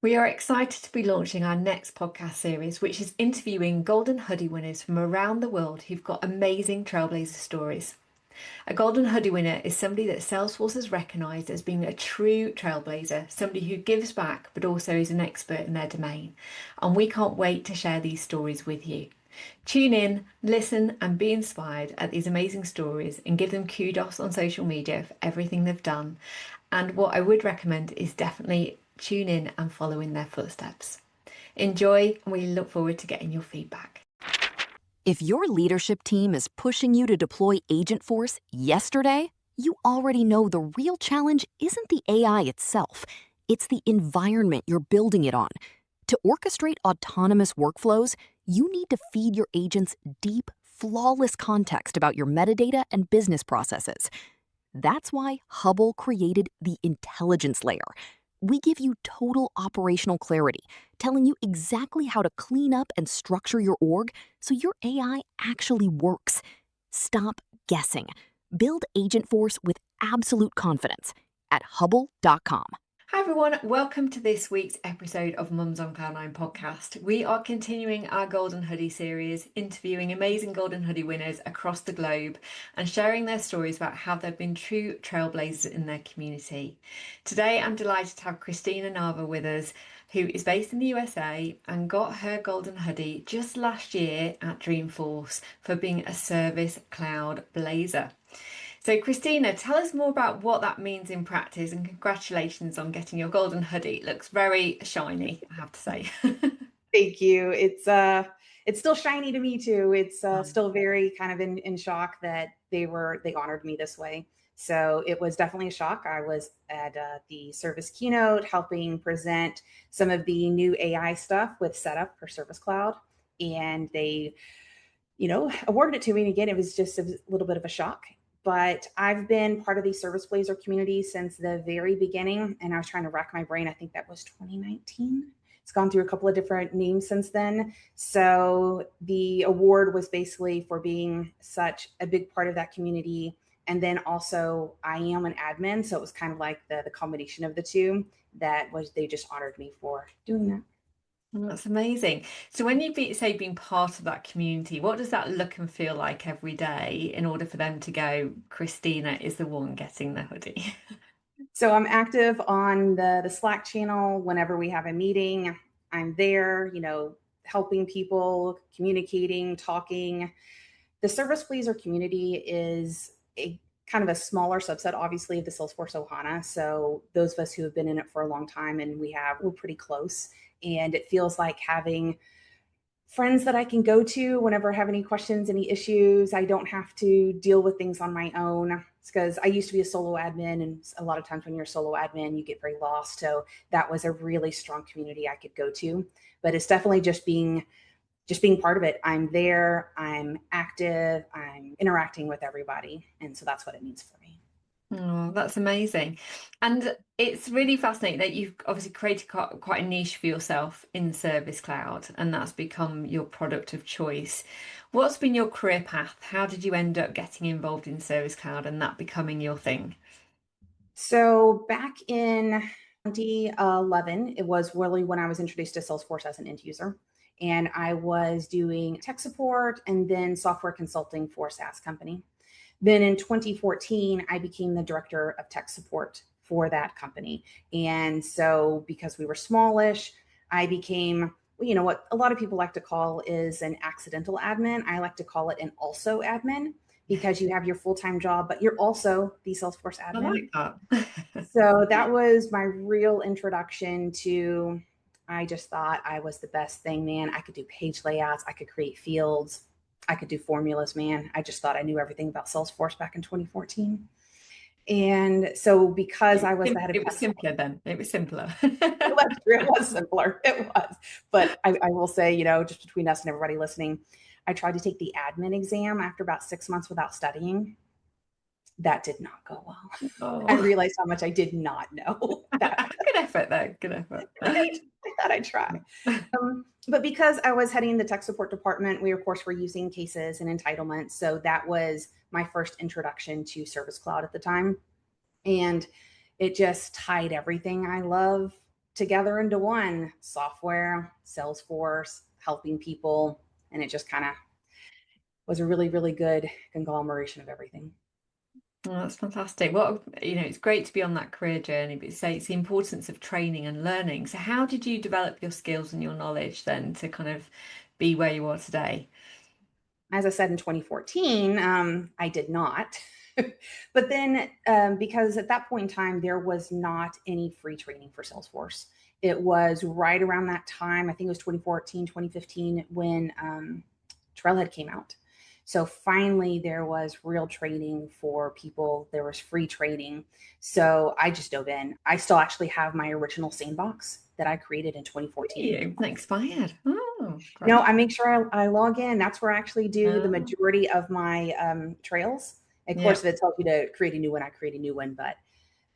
We are excited to be launching our next podcast series, which is interviewing Golden Hoodie winners from around the world who've got amazing Trailblazer stories. A Golden Hoodie winner is somebody that Salesforce has recognised as being a true Trailblazer, somebody who gives back but also is an expert in their domain. And we can't wait to share these stories with you. Tune in, listen, and be inspired at these amazing stories and give them kudos on social media for everything they've done. And what I would recommend is definitely tune in and follow in their footsteps. Enjoy, and we look forward to getting your feedback. If your leadership team is pushing you to deploy Agent Force yesterday, you already know the real challenge isn't the AI itself, it's the environment you're building it on. To orchestrate autonomous workflows, you need to feed your agents deep, flawless context about your metadata and business processes. That's why Hubble created the intelligence layer. We give you total operational clarity, telling you exactly how to clean up and structure your org so your AI actually works. Stop guessing. Build Agent Force with absolute confidence at hubble.com. Hi everyone, welcome to this week's episode of Mums on Cloud9 podcast. We are continuing our Golden Hoodie series, interviewing amazing Golden Hoodie winners across the globe and sharing their stories about how they've been true trailblazers in their community. Today I'm delighted to have Christina Nava with us, who is based in the USA and got her Golden Hoodie just last year at Dreamforce for being a Service Cloud Blazer. So, Christina, tell us more about what that means in practice, and congratulations on getting your Golden Hoodie. It looks very shiny, I have to say. Thank you. It's still shiny to me too. It's still very kind of in shock that they honored me this way. So it was definitely a shock. I was at the service keynote helping present some of the new AI stuff with setup for Service Cloud, and they, awarded it to me. And again, it was just a little bit of a shock. But I've been part of the Serviceblazer community since the very beginning, and I was trying to rack my brain. I think that was 2019. It's gone through a couple of different names since then. So the award was basically for being such a big part of that community. And then also I am an admin. So it was kind of like the combination of the two they just honored me for doing that. That's amazing. So when you say being part of that community, what does that look and feel like every day in order for them to go, Christina is the one getting the hoodie? So I'm active on the Slack channel. Whenever we have a meeting, I'm there, helping people, communicating, talking. The Serviceblazer community is a kind of a smaller subset, obviously, of the Salesforce Ohana. So those of us who have been in it for a long time and we're pretty close. And it feels like having friends that I can go to whenever I have any questions, any issues. I don't have to deal with things on my own. It's because I used to be a solo admin, and a lot of times when you're a solo admin, you get very lost. So that was a really strong community I could go to. But it's definitely just being part of it. I'm there, I'm active, I'm interacting with everybody. And so that's what it means for me. Oh, that's amazing. And it's really fascinating that you've obviously created quite a niche for yourself in Service Cloud, and that's become your product of choice. What's been your career path? How did you end up getting involved in Service Cloud and that becoming your thing? So back in 2011, it was really when I was introduced to Salesforce as an end user. And I was doing tech support and then software consulting for a SaaS company. Then in 2014, I became the director of tech support for that company. And so because we were smallish, I became, what a lot of people like to call is an accidental admin. I like to call it an also admin, because you have your full-time job, but you're also the Salesforce admin. I like that. So that was my real introduction to, I just thought I was the best thing, man. I could do page layouts. I could create fields. I could do formulas, man. I just thought I knew everything about Salesforce back in 2014. And so because I was the head of It was simpler then. It was simpler. it was simpler. It was. But I will say, just between us and everybody listening, I tried to take the admin exam after about 6 months without studying. That did not go well. Oh. I realized how much I did not know. Good effort though. Good effort. Right? I thought I'd try. But because I was heading the tech support department, we of course were using cases and entitlements. So that was my first introduction to Service Cloud at the time. And it just tied everything I love together into one: software, Salesforce, helping people. And it just kind of was a really, really good conglomeration of everything. Oh, that's fantastic. Well, it's great to be on that career journey, but say it's the importance of training and learning. So how did you develop your skills and your knowledge then to kind of be where you are today? As I said, in 2014, I did not. But then, because at that point in time, there was not any free training for Salesforce. It was right around that time, I think it was 2014, 2015, when Trailhead came out. So finally, there was real training for people. There was free training. So I just dove in. I still actually have my original sandbox that I created in 2014. Expired. Oh, No, great. I make sure I log in. That's where I actually do the Oh, majority of my trails. Of yeah. course, if it tells you to create a new one, I create a new one. But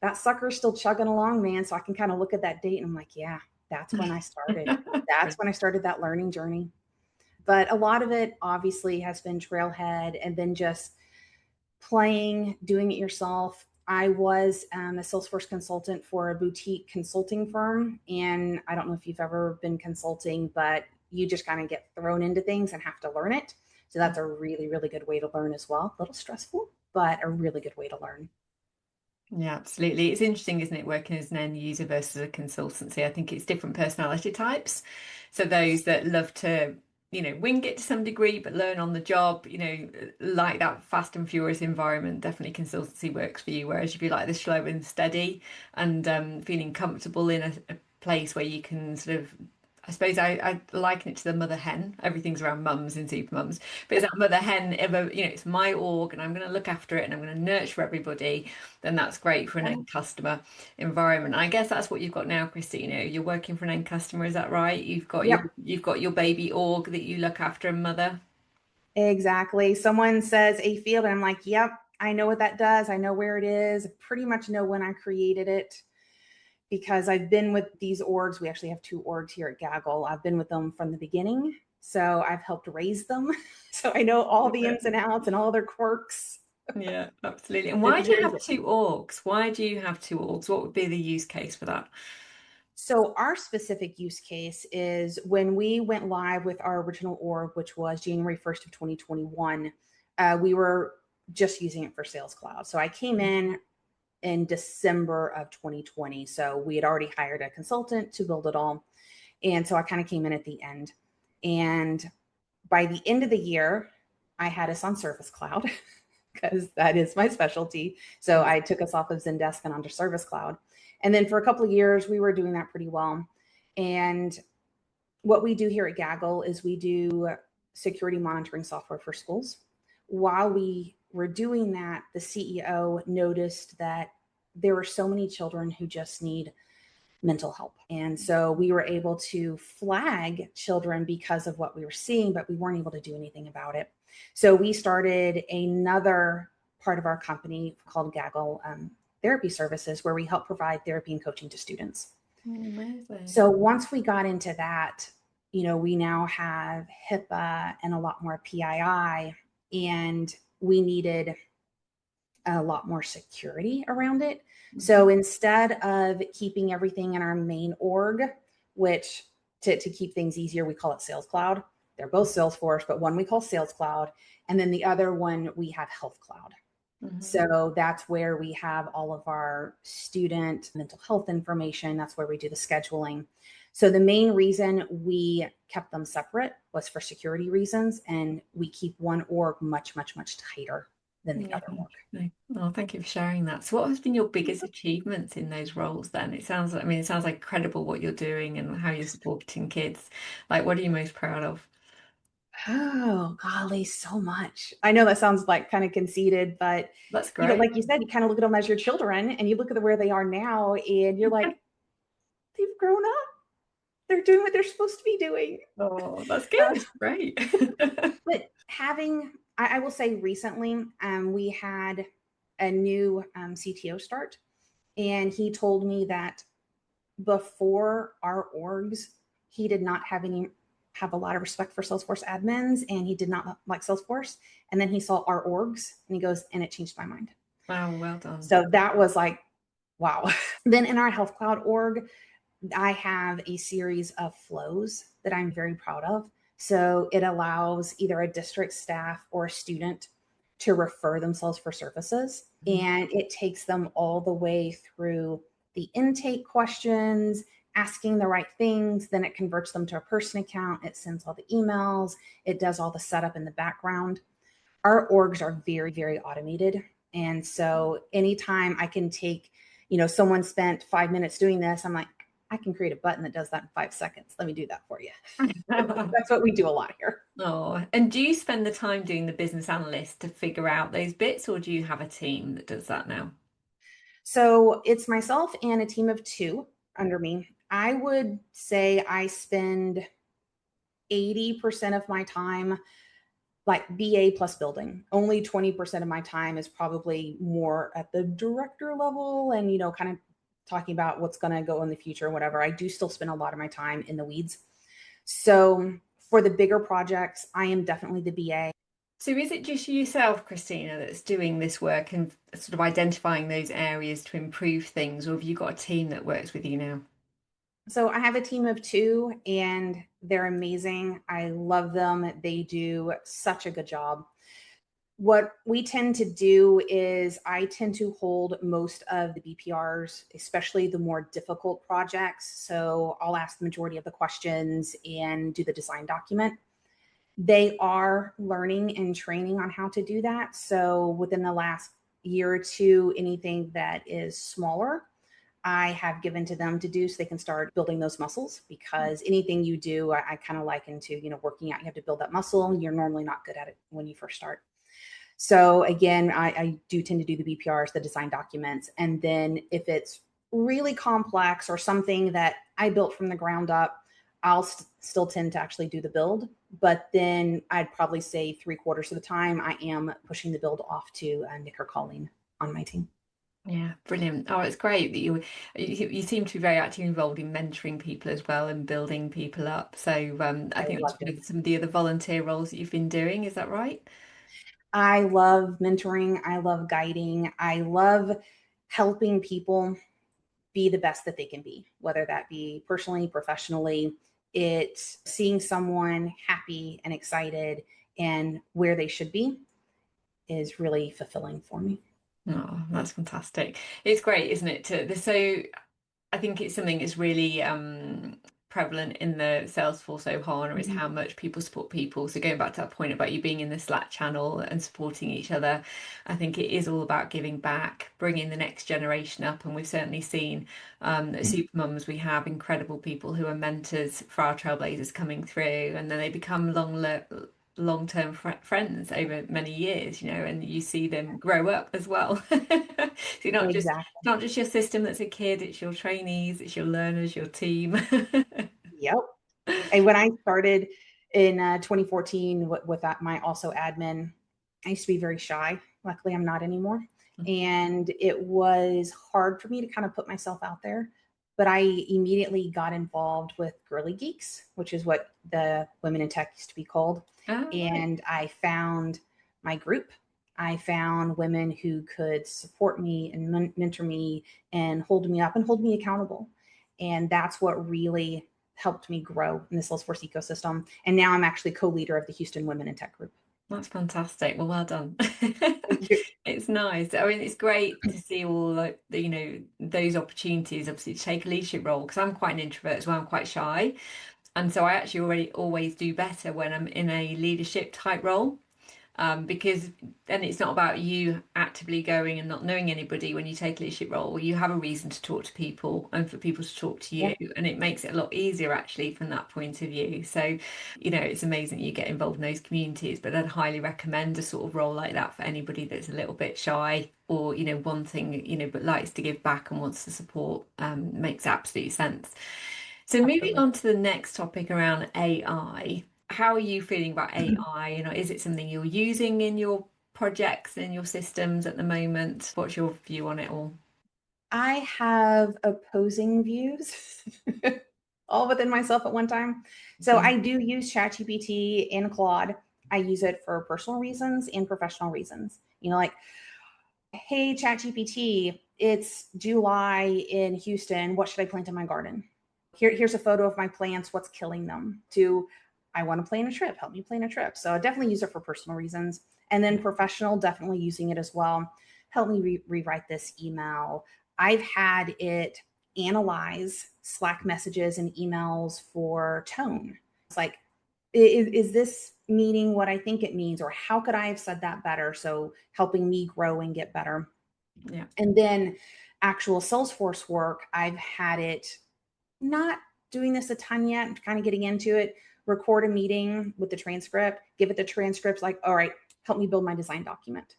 that sucker's still chugging along, man. So I can kind of look at that date and I'm like, yeah, that's when I started. That's when I started that learning journey. But a lot of it obviously has been Trailhead and then just playing, doing it yourself. I was a Salesforce consultant for a boutique consulting firm. And I don't know if you've ever been consulting, but you just kind of get thrown into things and have to learn it. So that's a really, really good way to learn as well. A little stressful, but a really good way to learn. Yeah, absolutely. It's interesting, isn't it, working as an end user versus a consultancy? I think it's different personality types. So those that love to, wing it to some degree, but learn on the job, like that fast and furious environment, definitely consultancy works for you. Whereas if you like the slow and steady and feeling comfortable in a place where you can sort of I suppose I liken it to the mother hen. Everything's around mums and super mums. But is that mother hen ever, it's my org and I'm going to look after it and I'm going to nurture everybody, then that's great for an end customer environment. I guess that's what you've got now, Christina. You're working for an end customer, is that right? Yep, You've got your baby org that you look after and mother. exactly. Someone says a field, and I'm like, yep, I know what that does. I know where it is. I pretty much know when I created it, because I've been with these orgs. We actually have two orgs here at Gaggle. I've been with them from the beginning. So I've helped raise them. So I know all the ins and outs and all their quirks. Yeah, absolutely. And why It's do you very have two orgs? Why do you have two orgs? What would be the use case for that? So our specific use case is when we went live with our original org, which was January 1st of 2021, we were just using it for Sales Cloud. So I came in December of 2020. So we had already hired a consultant to build it all. And so I kind of came in at the end. And by the end of the year, I had us on Service Cloud because that is my specialty. So Yeah. I took us off of Zendesk and onto Service Cloud. And then for a couple of years, we were doing that pretty well. And what we do here at Gaggle is we do security monitoring software for schools. While we were doing that, the CEO noticed that there were so many children who just need mental help. And so we were able to flag children because of what we were seeing, but we weren't able to do anything about it. So we started another part of our company called Gaggle Therapy Services, where we help provide therapy and coaching to students. Amazing. So once we got into that, we now have HIPAA and a lot more PII, and we needed a lot more security around it. So instead of keeping everything in our main org, which to keep things easier, we call it Sales Cloud. They're both Salesforce, but one we call Sales Cloud. And then the other one we have Health Cloud. So that's where we have all of our student mental health information. That's where we do the scheduling. So the main reason we kept them separate was for security reasons. And we keep one org much, much, much tighter than the Yeah. other org. Well, thank you for sharing that. So what has been your biggest achievements in those roles then? It sounds like incredible what you're doing and how you're supporting kids. Like, what are you most proud of? Oh, golly, so much. I know that sounds like kind of conceited, but That's great. like you said, you kind of look at them as your children and you look at where they are now and you're like, they've grown up. They're doing what they're supposed to be doing. Oh, that's Uh, good. Great. but I will say recently, we had a new CTO start, and he told me that before our orgs, he did not have a lot of respect for Salesforce admins, and he did not like Salesforce. And then he saw our orgs and he goes, and it changed my mind. Wow, well done. So that was like, wow. Then in our Health Cloud org, I have a series of flows that I'm very proud of. So it allows either a district staff or a student to refer themselves for services. And it takes them all the way through the intake questions, asking the right things. Then it converts them to a person account. It sends all the emails. It does all the setup in the background. Our orgs are very, very automated. And so anytime I can take, someone spent 5 minutes doing this, I'm like, I can create a button that does that in 5 seconds. Let me do that for you. That's what we do a lot here. Oh, and do you spend the time doing the business analyst to figure out those bits, or do you have a team that does that now? So it's myself and a team of 2 under me. I would say I spend 80% of my time like BA plus building. Only 20% of my time is probably more at the director level and, kind of talking about what's going to go in the future and whatever. I do still spend a lot of my time in the weeds. So for the bigger projects, I am definitely the BA. So is it just yourself, Christina, that's doing this work and sort of identifying those areas to improve things, or have you got a team that works with you now? So I have a team of 2 and they're amazing. I love them. They do such a good job. What we tend to do is I tend to hold most of the BPRs, especially the more difficult projects. So I'll ask the majority of the questions and do the design document. They are learning and training on how to do that. So within the last year or two, anything that is smaller, I have given to them to do so they can start building those muscles, because anything you do, I kind of liken to, working out. You have to build that muscle. You're normally not good at it when you first start. So again, I do tend to do the BPRs, the design documents. And then if it's really complex or something that I built from the ground up, I'll still tend to actually do the build. But then I'd probably say 3/4 of the time I am pushing the build off to Nick or Colleen on my team. Yeah, brilliant. Oh, it's great that you seem to be very actively involved in mentoring people as well and building people up. So I I think love that's one it. of some of the other volunteer roles that you've been doing. Is that right? I love mentoring. I love guiding. I love helping people be the best that they can be, whether that be personally, professionally. It's seeing someone happy and excited and where they should be is really fulfilling for me. Oh, that's fantastic. It's great, isn't it? So I think it's something that's really prevalent in the Salesforce Ohana is Mhm. how much people support people. So going back to that point about you being in the Slack channel and supporting each other, I think it is all about giving back, bringing the next generation up. And we've certainly seen at Supermums, we have incredible people who are mentors for our trailblazers coming through, and then they become long-term friends over many years, and you see them grow up as well. So you're Exactly. not just your system that's a kid, it's your trainees, it's your learners, your team. Yep. And when I started in 2014 with that, my also admin, I used to be very shy. Luckily, I'm not anymore. And it was hard for me to kind of put myself out there. But I immediately got involved with Girly Geeks, which is what the women in tech used to be called. Oh, right. And I found my group. I found women who could support me and mentor me and hold me up and hold me accountable. And that's what really helped me grow in the Salesforce ecosystem. And now I'm actually co-leader of the Houston Women in Tech group. That's fantastic. Well done. Thank you. It's nice. I mean, it's great to see all like those opportunities, obviously, to take a leadership role because I'm quite an introvert as well. I'm quite shy. And so I actually already always do better when I'm in a leadership type role. Because then it's not about you actively going and not knowing anybody when you take a leadership role. You have a reason to talk to people and for people to talk to Yeah, you, and it makes it a lot easier actually from that point of view. So, it's amazing you get involved in those communities, but I'd highly recommend a sort of role like that for anybody that's a little bit shy or, wanting, but likes to give back and wants to support. Makes absolute sense. So moving absolutely. on to the next topic around AI, how are you feeling about AI? Is it something you're using in your projects and your systems at the moment? What's your view on it all? I have opposing views all within myself at one time. So Okay. I do use ChatGPT and Claude. I use it for personal reasons and professional reasons. Like, hey, ChatGPT, it's July in Houston. What should I plant in my garden? here's a photo of my plants, what's killing them, to I want to plan a trip, help me plan a trip. So I definitely use it for personal reasons. And then professional, definitely using it as well. Help me rewrite this email. I've had it analyze Slack messages and emails for tone. It's like, is this meaning what I think it means? Or how could I have said that better? So helping me grow and get better. Yeah. And then actual Salesforce work, I've had it not doing this a ton yet, kind of getting into it, record a meeting with the transcript, give it the transcripts, like, all right, help me build my design document.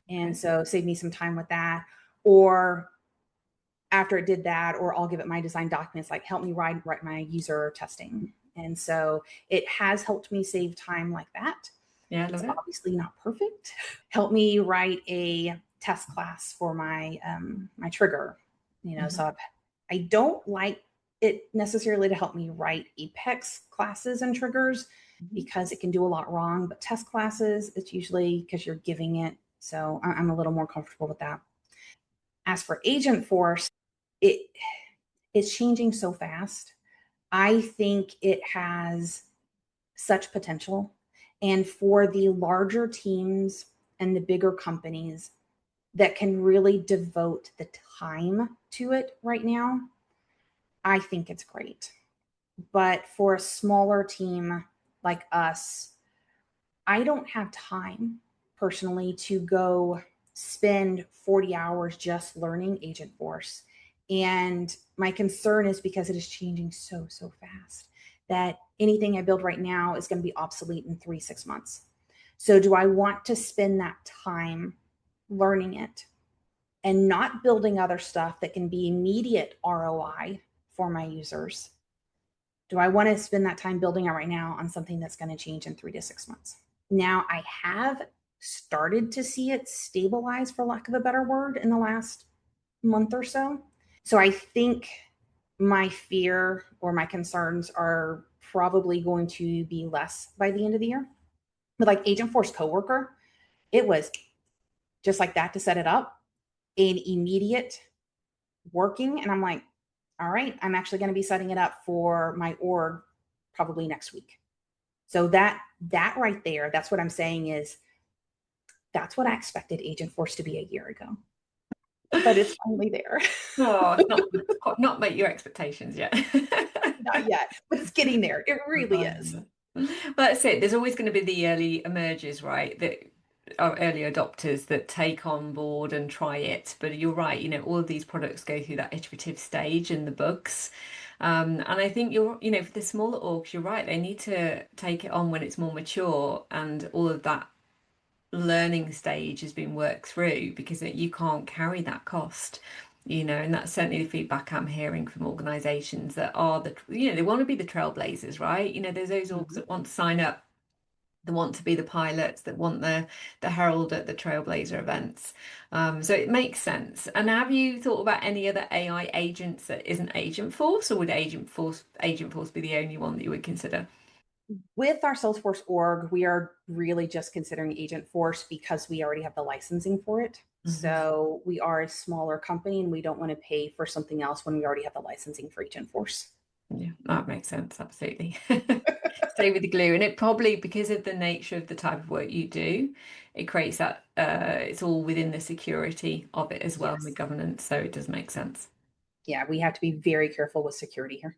And so save me some time with that. Or after it did that, or I'll give it my design documents, like help me write my user testing. And so it has helped me save time like that. Yeah, I it's love it. obviously not perfect. Help me write a test class for my my trigger. So I don't like it necessarily to help me write Apex classes and triggers because it can do a lot wrong. But test classes, it's usually because you're giving it. So I'm a little more comfortable with that. As for Agentforce, it's changing so fast. I think it has such potential. And for the larger teams and the bigger companies that can really devote the time to it right now, I think it's great. But for a smaller team like us, I don't have time personally to go spend 40 hours just learning Agentforce. And my concern is because it is changing so fast that anything I build right now is going to be obsolete in 3-6 months. So do I want to spend that time learning it and not building other stuff that can be immediate ROI for my users? Do I want to spend that time building it right now on something that's going to change in 3-6 months? Now, I have started to see it stabilize, for lack of a better word, in the last month or so. So I think my fear or my concerns are probably going to be less by the end of the year. But like Agentforce Coworker, it was just like that to set it up, an immediate working. And I'm like, all right, I'm actually going to be setting it up for my org probably next week. So that right there, that's what I'm saying is that's what I expected Agentforce to be a year ago. But it's finally there. Oh, it's not met your expectations yet. Not yet, but it's getting there. It really is. Well, that's it. There's always going to be the early emergers, right? That are early adopters that take on board and try it. But you're right, all of these products go through that iterative stage and the bugs. And I think for the smaller orgs, you're right. They need to take it on when it's more mature and all of that learning stage has been worked through because you can't carry that cost. And that's certainly the feedback I'm hearing from organizations that are they want to be the trailblazers, right? There's those orgs that want to sign up, that want to be the pilots, that want the herald at the trailblazer events. So it makes sense. And have you thought about any other AI agents that isn't Agentforce, or would Agentforce be the only one that you would consider? With our Salesforce org, we are really just considering Agentforce because we already have the licensing for it. So we are a smaller company and we don't want to pay for something else when we already have the licensing for Agentforce. Yeah, that makes sense. Absolutely. Stay with the glue. And it probably, because of the nature of the type of work you do, it creates that it's all within the security of it as well, and the governance. So it does make sense. Yeah, we have to be very careful with security here.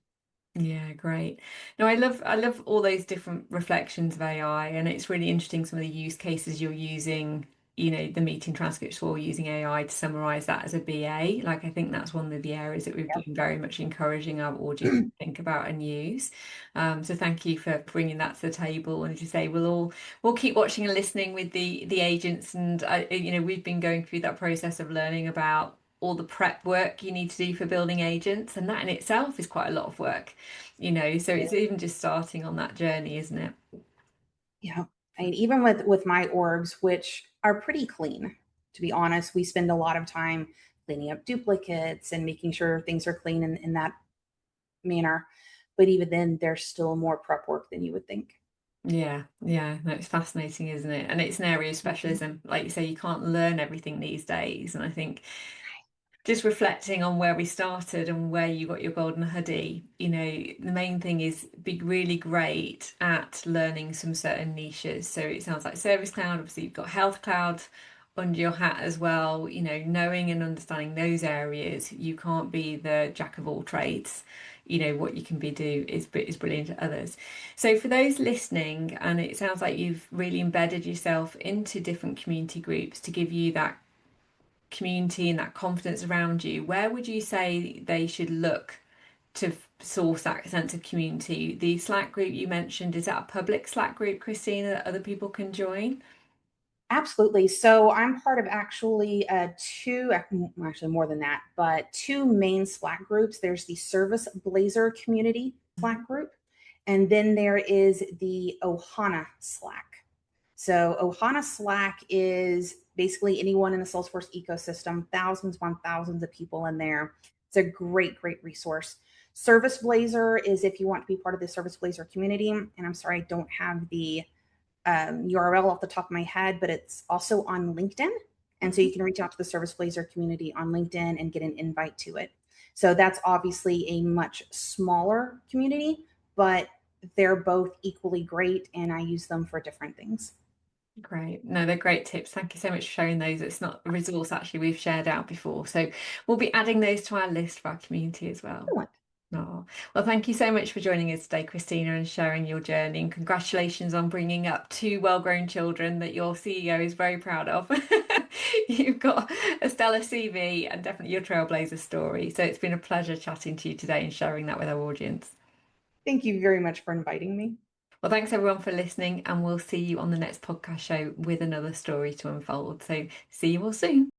Yeah, great. No, I love all those different reflections of AI, and it's really interesting some of the use cases you're using, the meeting transcripts for using AI to summarize that as a BA. Like, I think that's one of the areas that we've been very much encouraging our audience to think about and use. So thank you for bringing that to the table. And as you say, we'll keep watching and listening with the agents, and we've been going through that process of learning about all the prep work you need to do for building agents, and that in itself is quite a lot of work, so it's even just starting on that journey, isn't it? Yeah. I mean, even with my orgs, which are pretty clean, to be honest, we spend a lot of time cleaning up duplicates and making sure things are clean in that manner. But even then, there's still more prep work than you would think. Yeah, no, it's fascinating, isn't it? And it's an area of specialism. Like you say, you can't learn everything these days. And I think Just reflecting on where we started and where you got your golden hoodie, the main thing is be really great at learning some certain niches. So it sounds like Service Cloud, obviously you've got Health Cloud under your hat as well, knowing and understanding those areas. You can't be the jack of all trades. What you can be do is brilliant at others. So for those listening, and it sounds like you've really embedded yourself into different community groups to give you that community and that confidence around you, where would you say they should look to source that sense of community? The Slack group you mentioned, is that a public Slack group, Christina, that other people can join? Absolutely. So I'm part of actually two, actually more than that, but two main Slack groups. There's the Serviceblazer community Slack group, and then there is the Ohana Slack. So Ohana Slack is basically anyone in the Salesforce ecosystem, thousands upon thousands of people in there. It's a great, great resource. Serviceblazer is if you want to be part of the Serviceblazer community. And I'm sorry, I don't have the URL off the top of my head, but it's also on LinkedIn. And so you can reach out to the Serviceblazer community on LinkedIn and get an invite to it. So that's obviously a much smaller community, but they're both equally great and I use them for different things. Great. No, they're great tips. Thank you so much for sharing those. It's not a resource actually we've shared out before. So we'll be adding those to our list for our community as well. Excellent. Oh, well, thank you so much for joining us today, Christina, and sharing your journey. And congratulations on bringing up two well-grown children that your CEO is very proud of. You've got a stellar CV and definitely your trailblazer story. So it's been a pleasure chatting to you today and sharing that with our audience. Thank you very much for inviting me. Well, thanks everyone for listening, and we'll see you on the next podcast show with another story to unfold. So see you all soon.